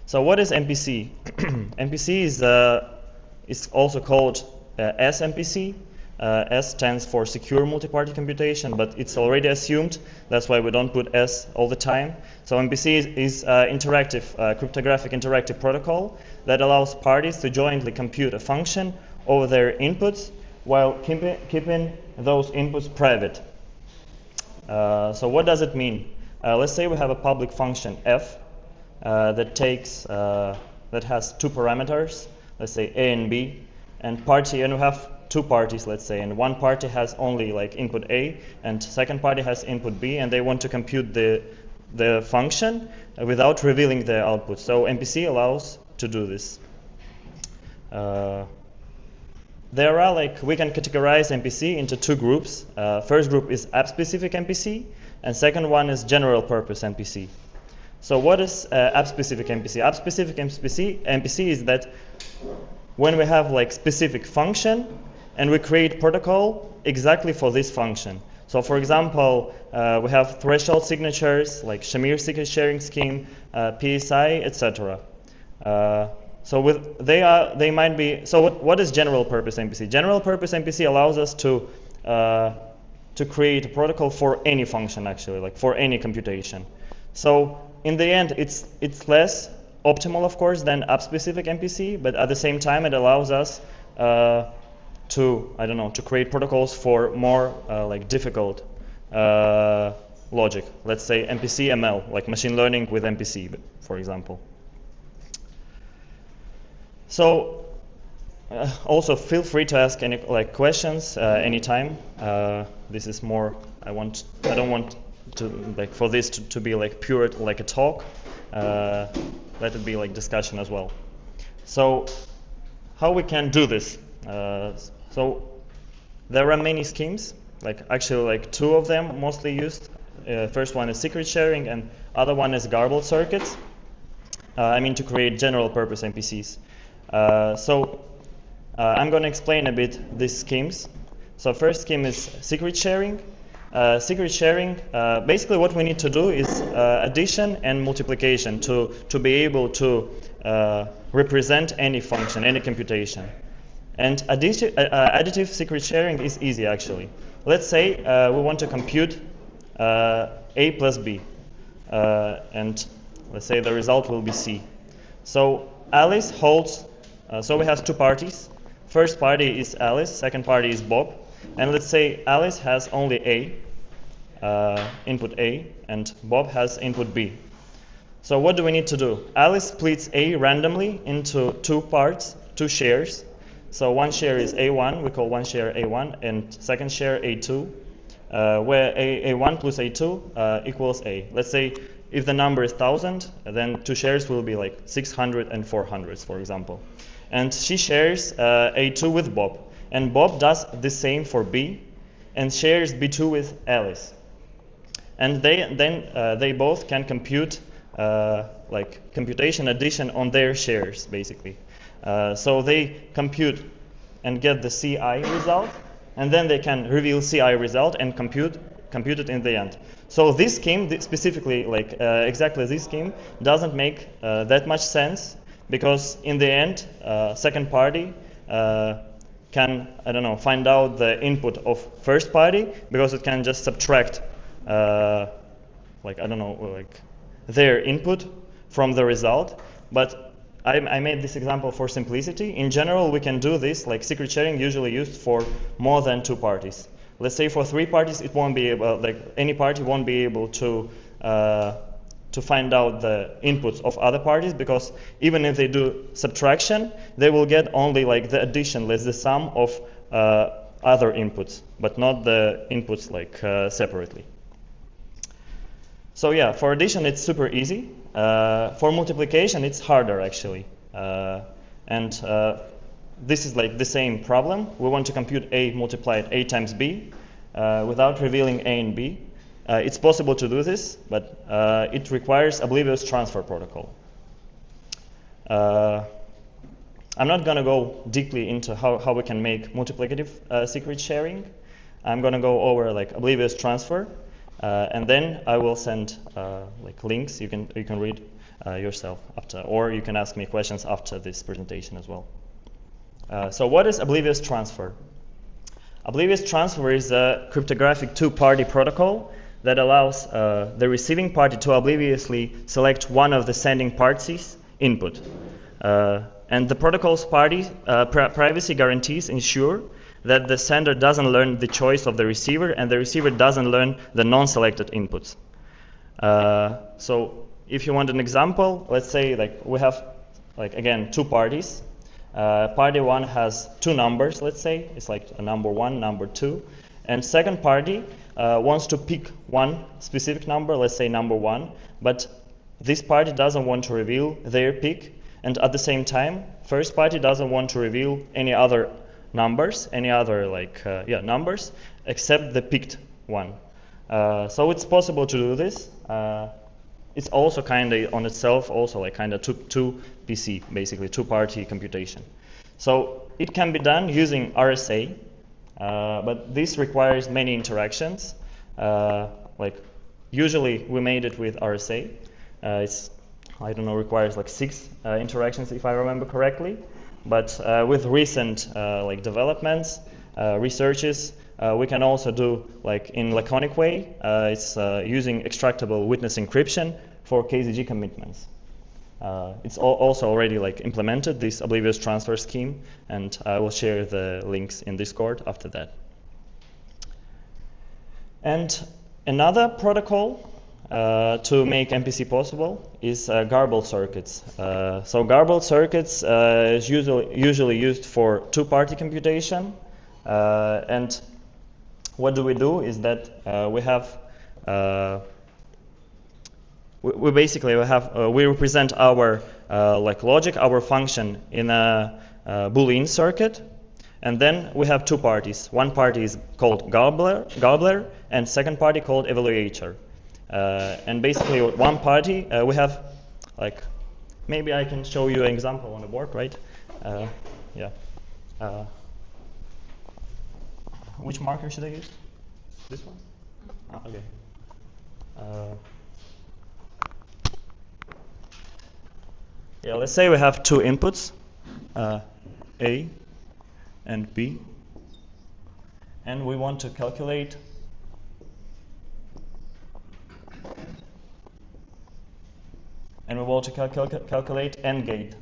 So what is MPC? MPC is also called SMPC. S stands for secure multi-party computation, but it's already assumed. That's why we don't put S all the time. So MPC is interactive, cryptographic interactive protocol that allows parties to jointly compute a function over their inputs while keeping those inputs private. So what does it mean? Let's say we have a public function f that has two parameters, let's say a and b, and we have two parties, let's say, and one party has only like input a, and second party has input b, and they want to compute the function without revealing the output. So MPC allows to do this. There are we can categorize MPC into two groups. First group is app-specific MPC, and second one is general-purpose MPC. So what is app-specific MPC? App-specific MPC is that when we have specific function and we create protocol exactly for this function. So for example, we have threshold signatures like Shamir secret sharing scheme, PSI, etc. So what is general purpose MPC? General purpose MPC allows us to create a protocol for any function, actually, like for any computation. So in the end, it's less optimal, of course, than app-specific MPC, but at the same time, it allows us to create protocols for more difficult logic. Let's say MPC ML, like machine learning with MPC, for example. So also feel free to ask any questions anytime. This is more. I don't want to for this to be pure a talk. Let it be discussion as well. So how we can do this? So there are many schemes. Actually two of them mostly used. First one is secret sharing, and other one is garbled circuits. To create general purpose MPCs. I'm going to explain a bit these schemes. So first scheme is secret sharing. Secret sharing, basically what we need to do is addition and multiplication to be able to represent any function, any computation. And additive secret sharing is easy, actually. Let's say we want to compute a plus b, and let's say the result will be c. So Alice holds. So we have two parties. First party is Alice, second party is Bob. And let's say Alice has only A, input A, and Bob has input B. So what do we need to do? Alice splits A randomly into two parts, two shares. So one share is A1, we call one share A1, and second share A2, where A1 plus A2 equals A. Let's say if the number is 1,000, then two shares will be 600 and 400, for example. And she shares A2 with Bob. And Bob does the same for B and shares B2 with Alice. And they both can compute computation addition on their shares, basically. So they compute and get the CI result, and then they can reveal CI result and compute it in the end. So this scheme, specifically exactly this scheme, doesn't make that much sense, because in the end, second party can, find out the input of first party, because it can just subtract, their input from the result. But I made this example for simplicity. In general, we can do this, secret sharing usually used for more than two parties. Let's say for three parties, it won't be able, any party won't be able to find out the inputs of other parties, because even if they do subtraction, they will get only the addition, the sum of other inputs, but not the inputs separately. So yeah, for addition it's super easy. For multiplication it's harder, actually. This is the same problem. We want to compute A multiplied A times B without revealing A and B. It's possible to do this, but it requires oblivious transfer protocol. I'm not going to go deeply into how we can make multiplicative secret sharing. I'm going to go over oblivious transfer, and then I will send links. You can read yourself after, or you can ask me questions after this presentation as well. So what is oblivious transfer? Oblivious transfer is a cryptographic two-party protocol that allows the receiving party to obliviously select one of the sending party's input. And the protocol's privacy guarantees ensure that the sender doesn't learn the choice of the receiver and the receiver doesn't learn the non-selected inputs. So if you want an example, let's say we have again two parties. Party 1 has two numbers, let's say. It's like a number 1, number 2. And second party wants to pick one specific number, let's say number 1, but this party doesn't want to reveal their pick, and at the same time, first party doesn't want to reveal any other numbers, numbers, except the picked one. So it's possible to do this. It's also kind of on itself also like kind of two PC, basically two-party computation. So it can be done using RSA, but this requires many interactions. Usually we made it with RSA. Requires like 6 interactions if I remember correctly. But with recent developments, researches, we can also do in laconic way. It's using extractable witness encryption for KZG commitments. It's also already implemented, this oblivious transfer scheme, and I will share the links in Discord after that. And another protocol to make MPC possible is garbled circuits. So garbled circuits is usually used for two-party computation, and what do we do is that we have we represent our logic, our function in a Boolean circuit, and then we have two parties. One party is called gobbler, and second party called evaluator. And basically, one party we have maybe I can show you an example on the board, right? Yeah. Which marker should I use? This one? Okay. Yeah, let's say we have two inputs, A and B, and we want to calculate calculate AND gate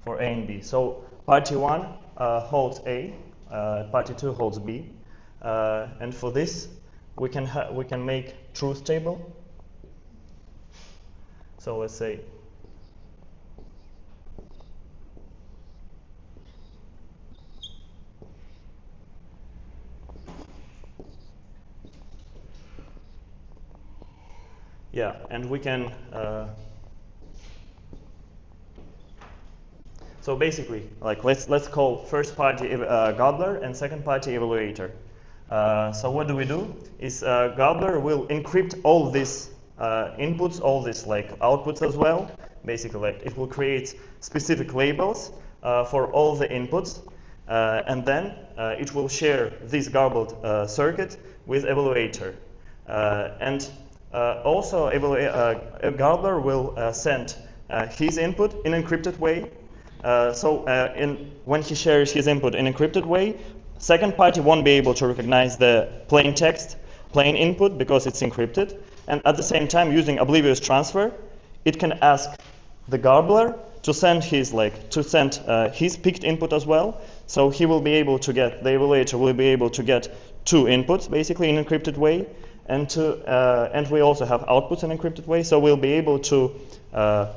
for A and B. So party 1 holds A, party 2 holds B, and for this we can make truth table. So let's say and we can so basically let's call first party gobbler and second party evaluator. So what do we do is gobbler will encrypt all these inputs, all these outputs as well. Basically it will create specific labels for all the inputs, and then it will share this garbled circuit with evaluator, and also a gobbler will send his input in encrypted way. When he shares his input in encrypted way, second party won't be able to recognize the plain text, plain input, because it's encrypted. And at the same time, using oblivious transfer, it can ask the gobbler to send his picked input as well. So he will be able to get, the evaluator will be able to get two inputs basically in encrypted way, and we also have outputs in encrypted way. So we'll be able to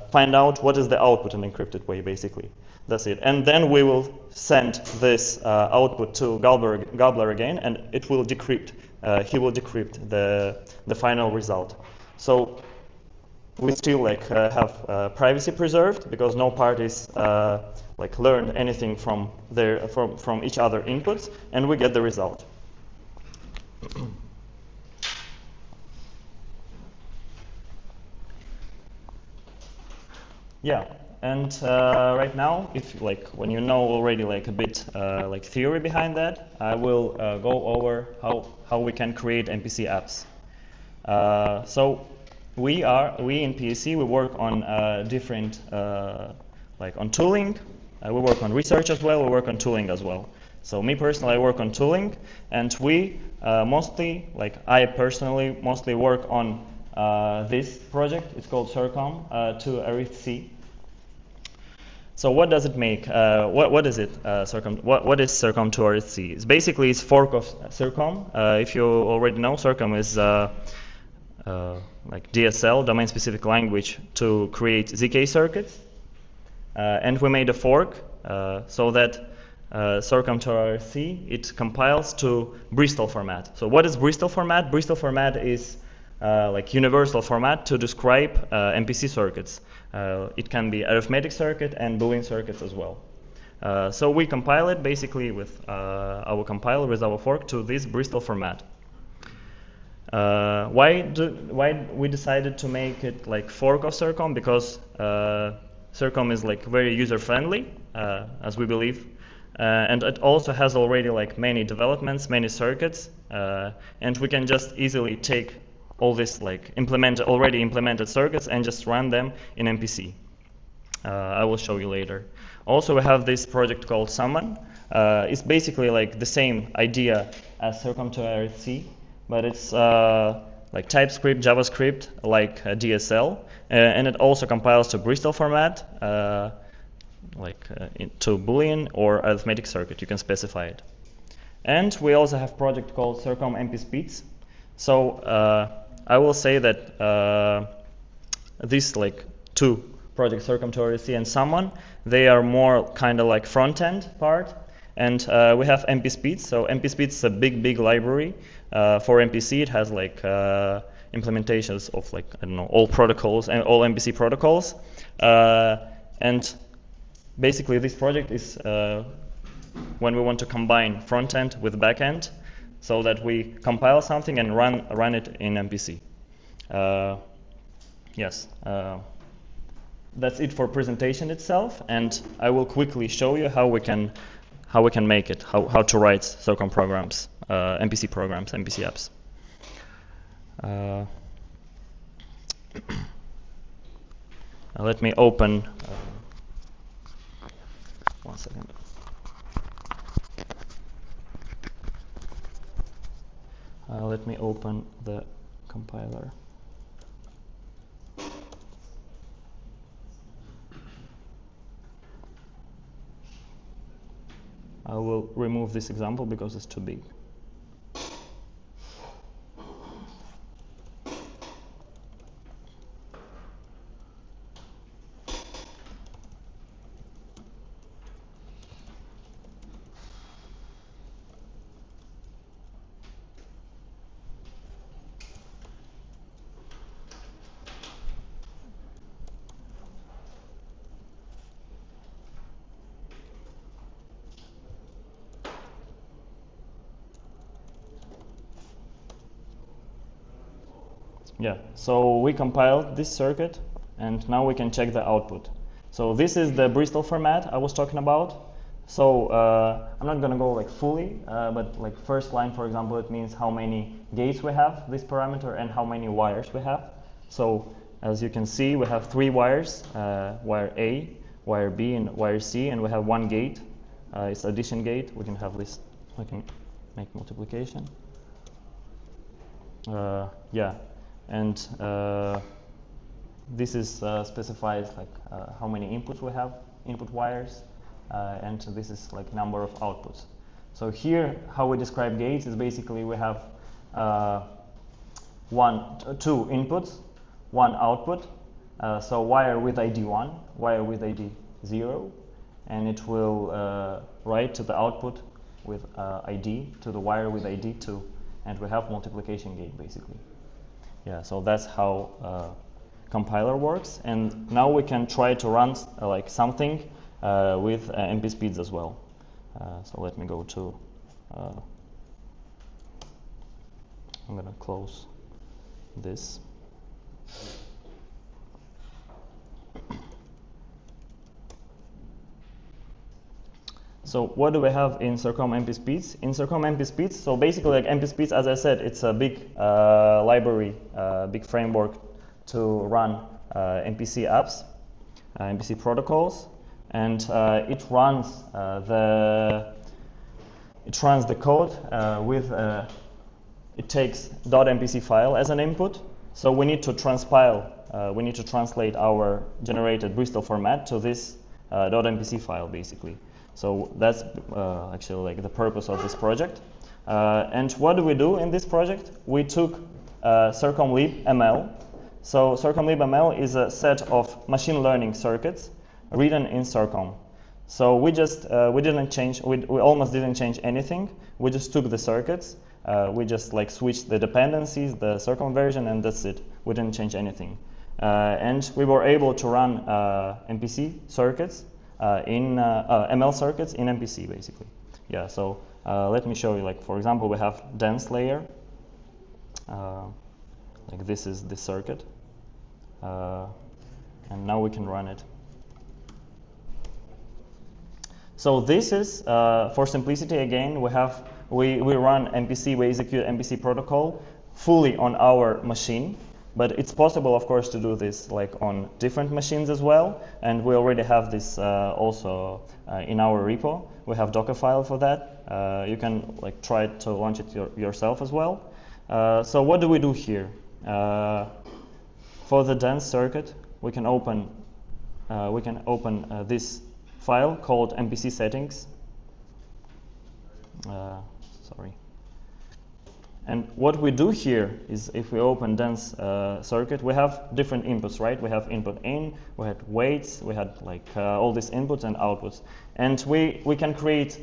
find out what is the output in encrypted way basically. That's it. And then we will send this output to gobbler again, and it will decrypt. He will decrypt the final result. So we still have privacy preserved because no parties learn anything from each other inputs, and we get the result. Yeah. And right now, if when you know already a bit theory behind that, I will go over how we can create MPC apps. So we in PSC, we work on different, like on tooling. We work on research as well. We work on tooling as well. So me personally, I work on tooling, and we mostly, like I personally, mostly work on this project. It's called Circom to Arith-C. So what does it make? What is it? Circom. What is Circom to Arith-C? It's basically it's fork of Circom. If you already know, Circom is like DSL, domain-specific language, to create ZK circuits. And we made a fork so that Circom to Arith-C, it compiles to Bristol format. So what is Bristol format? Bristol format is like universal format to describe MPC circuits. It can be arithmetic circuit and Boolean circuits as well. So we compile it basically with our compiler, with our fork, to this Bristol format. Why we decided to make it like fork of Circom? Because Circom is like very user-friendly, as we believe, and it also has already like many developments, many circuits, and we can just easily take all this like already implemented circuits and just run them in MPC. I will show you later. Also, we have this project called Summon. It's basically like the same idea as Circom to Arith-C, but it's like TypeScript, JavaScript, like DSL, and it also compiles to Bristol format, to Boolean or arithmetic circuit. You can specify it. And we also have a project called Circom MP Speeds. So I will say that these like two projects, Circom to Arith-C and Summon, they are more kind of like front-end part. And we have MP Speeds. So MP Speeds is a big library for MPC. It has like implementations of like, I don't know, all protocols and all MPC protocols. And basically this project is when we want to combine front-end with back-end so that we compile something and run it in MPC. Yes. That's it for presentation itself, and I will quickly show you how we can make it, how to write Circom programs, MPC programs, MPC apps. Let me open. One second. Let me open the compiler. I will remove this example because it's too big. Yeah, so we compiled this circuit, and now we can check the output. So this is the Bristol format I was talking about. So I'm not going to go like fully, but like first line, for example, it means how many gates we have, this parameter, and how many wires we have. So as you can see, we have 3 wires, wire A, wire B, and wire C, and we have 1 gate. It's addition gate. We can have this, we can make multiplication. Yeah. And this is specifies like how many inputs we have, input wires, and this is like number of outputs. So here, how we describe gates is basically we have 2 inputs, 1 output. So wire with ID 1, wire with ID 0, and it will write to the output with ID to the wire with ID 2, and we have multiplication gate basically. Yeah, so that's how compiler works, and now we can try to run like something with MP Speeds as well. So let me go to. I'm gonna close this. So what do we have in Circom MP Speeds? In Circom MP Speeds, so basically like MP Speeds, as I said, it's a big library, big framework to run MPC apps, MPC protocols, and it runs the code with it takes .mpc file as an input. So we need to transpile, we need to translate our generated Bristol format to this .mpc file, basically. So that's actually like the purpose of this project. And what do we do in this project? We took circumlib.ml. So circumlib.ml is a set of machine learning circuits written in Circum. So we just we didn't change, we almost didn't change anything. We just took the circuits, we just like switched the dependencies, the Circum version, and that's it. We didn't change anything. And we were able to run MPC circuits ML circuits in MPC, basically. Yeah, so let me show you, like, for example, we have dense layer. Like this is the circuit. And now we can run it. So this is, for simplicity again, we run MPC, we execute MPC protocol fully on our machine. But it's possible, of course, to do this like on different machines as well. And we already have this also in our repo. We have Docker file for that. You can like try to launch it yourself as well. So what do we do here? For the dense circuit, we can open this file called MPC settings. Sorry. And what we do here is, if we open dense circuit, we have different inputs, right? We have input in, we had weights, we had like all these inputs and outputs, and we can create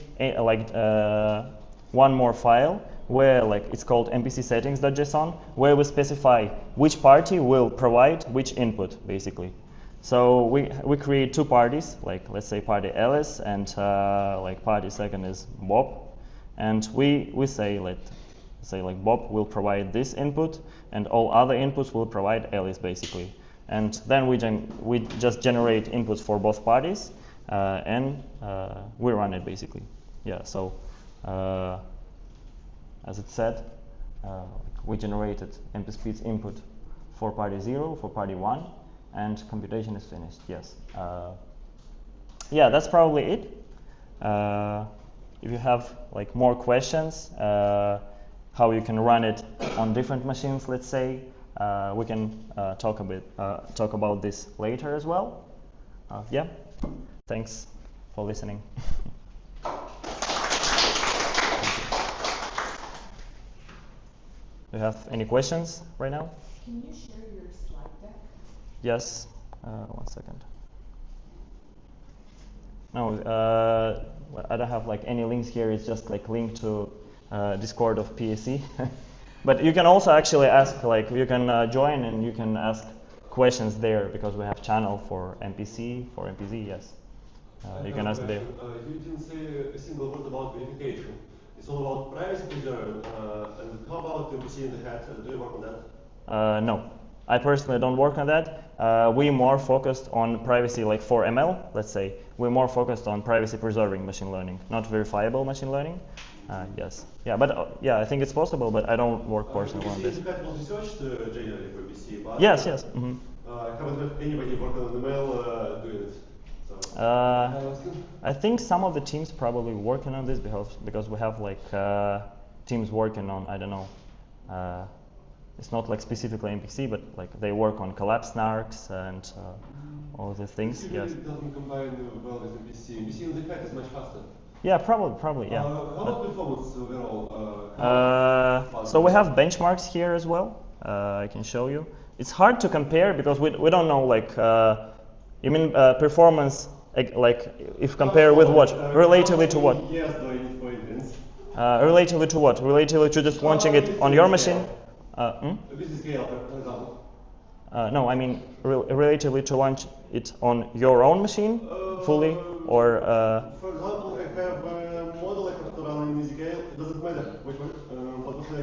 one more file where like it's called MPC settings.json, where we specify which party will provide which input, basically. So we create two parties, like let's say party Alice and like party second is Bob, and we say like Bob will provide this input and all other inputs will provide Alice, basically. And then we just generate inputs for both parties and we run it, basically. Yeah, so as it said, we generated MPSpeed's input for party 0, for party 1, and computation is finished, yes. Yeah, that's probably it. If you have like more questions, how you can run it on different machines, let's say, we can talk about this later as well. Yeah, thanks for listening. Do you have any questions right now? Can you share your slide deck? Yes, 1 second. No, I don't have like any links here. It's just like link to Discord of PSC. But you can also actually ask, like you can join and you can ask questions there, because we have channel for MPC, yes. You can ask there. You didn't say a single word about verification. It's all about privacy preserve. And how about MPC in the head? Do you work on that? No, I personally don't work on that. We more focused on privacy, like for ML, let's say. We're more focused on privacy preserving machine learning, not verifiable machine learning. Yes, yeah, but yeah, I think it's possible, but I don't work personally on this. MPC was researched generally for MPC, but yes. Mm-hmm. Haven't heard anybody working on ML doing it. I think some of the teams probably working on this because we have like teams working on, I don't know, it's not like specifically MPC, but like they work on collapse snarks and all the things. Yes. It doesn't combine well with MPC. MPC in the head is much faster. Yeah, probably, yeah. How about performance overall? So we have benchmarks here as well. I can show you. It's hard to compare because we don't know, like, you mean performance, like if compare with what? Relatively to what? Yes, do you need for evidence? Relatively to what? Relatively to just launching it on your machine? This is scale, for example. No, I mean relatively to launch it on your own machine fully, or. For example, I have a model I have to run in scale. It doesn't matter which one.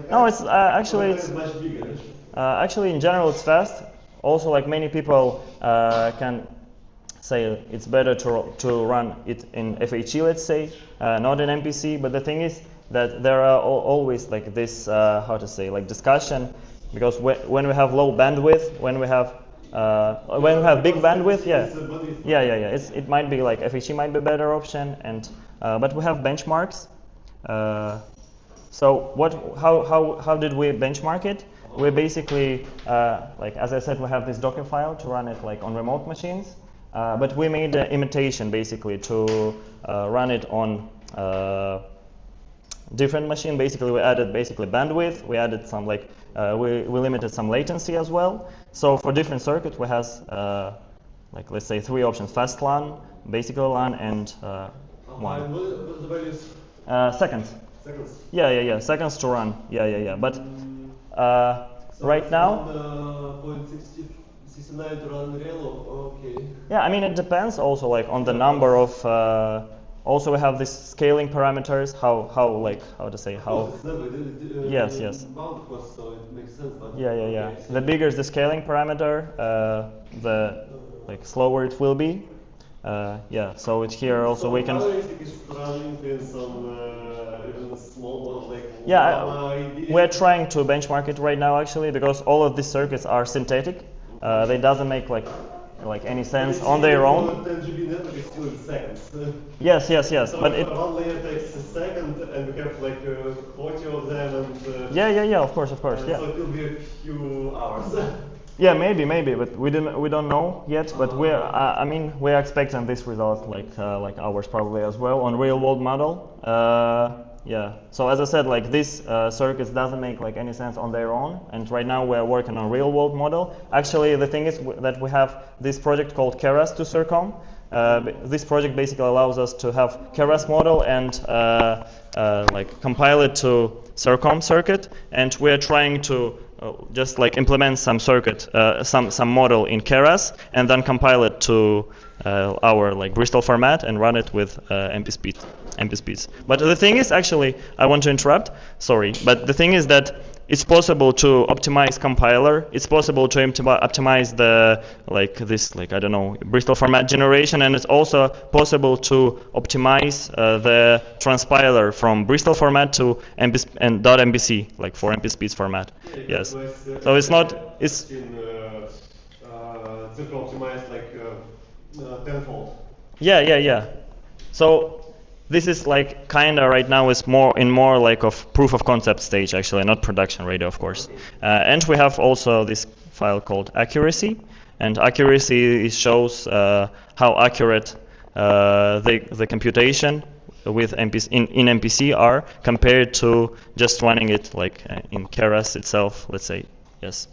No, it's actually it's much bigger. Actually, in general, it's fast. Also, like many people can say it's better to run it in FHE, let's say, not in MPC. But the thing is that there are always like this, how to say, like discussion because when we have low bandwidth, when we have big bandwidth, it might be like FHE might be a better option, and but we have benchmarks. So how did we benchmark it? We basically, like as I said, we have this Docker file to run it like on remote machines, but we made an imitation basically to run it on different machine. Basically, we added bandwidth. We added some like we limited some latency as well. So for different circuits, we have like let's say 3 options: fast LAN, basic LAN, and one. What are the values? Seconds. Seconds. Yeah. Seconds to run. Yeah. But So right now. 0.69 to run Relo. Okay. Yeah, I mean it depends also like on the number of. Also, we have these scaling parameters. How to say how. Yes. Bound cost, so it makes sense. But Yeah. okay, so The bigger the scaling parameter, the like slower it will be. Yeah. So it's here also we can. How realistic is running in some even small model like Yeah, we're trying to benchmark it right now actually because all of these circuits are synthetic. They doesn't make like any sense on their own. 10 GB network is still in seconds. Yes. So But it. one layer takes a second, and we have like 40 of them, and Yeah. Of course. Yeah. So it will be a few hours. Yeah, maybe, but we don't know yet. But we're expecting this result like ours probably as well on real world model. Yeah. So as I said, like these circuits doesn't make like any sense on their own, and right now we're working on real world model. Actually, the thing is that we have this project called Keras to Circom. This project basically allows us to have Keras model and like compile it to Circom circuit, and we're trying to just like implement some circuit, some model in Keras, and then compile it to our like Bristol format and run it with MPSpeeds. But the thing is, actually, I want to interrupt. Sorry, but the thing is that it's possible to optimize compiler. It's possible to optimize the I don't know, Bristol format generation, and it's also possible to optimize the transpiler from Bristol format to .MPC, like for MPSpeeds format. Yes. So it's not. It's. To optimize like tenfold. Yeah. So this is like kinda right now is more like of proof of concept stage actually, not production ready, of course. And we have also this file called accuracy, and accuracy shows how accurate the computation with MPC in MPC are compared to just running it like in Keras itself, let's say. Yes.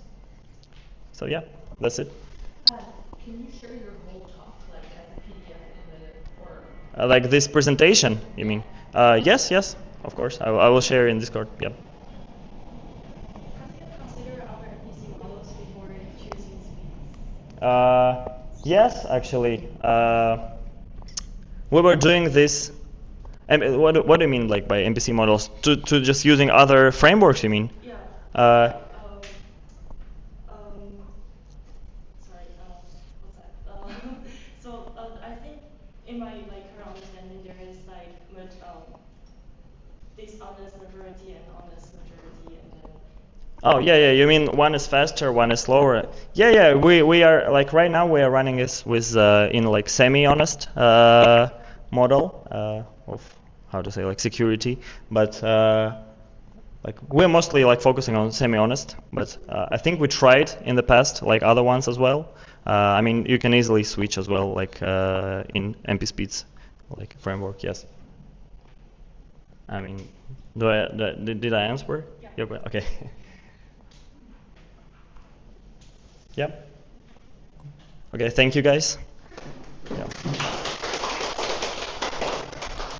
So yeah, that's it. Can you share your whole talk like as a PDF in the or? Like this presentation, you mean? Yes, of course. I will share in Discord. Yep. Have you considered other MPC models before choosing speeds? Yes, actually. We were doing this. What do you mean, like by MPC models? To just using other frameworks, you mean? Yeah. Sorry. What's that? So I think in my current understanding, there is like this honest majority and honest majority, and then. Oh yeah. You mean one is faster, one is slower? Yeah. We are like right now we are running this with in like semi-honest model of how to say like security, but like we're mostly like focusing on semi-honest. But I think we tried in the past like other ones as well. I mean you can easily switch as well like in MPSpeeds like framework. Yes. I mean, did I answer? Yeah. Yep. Okay. Yep. Okay, thank you guys.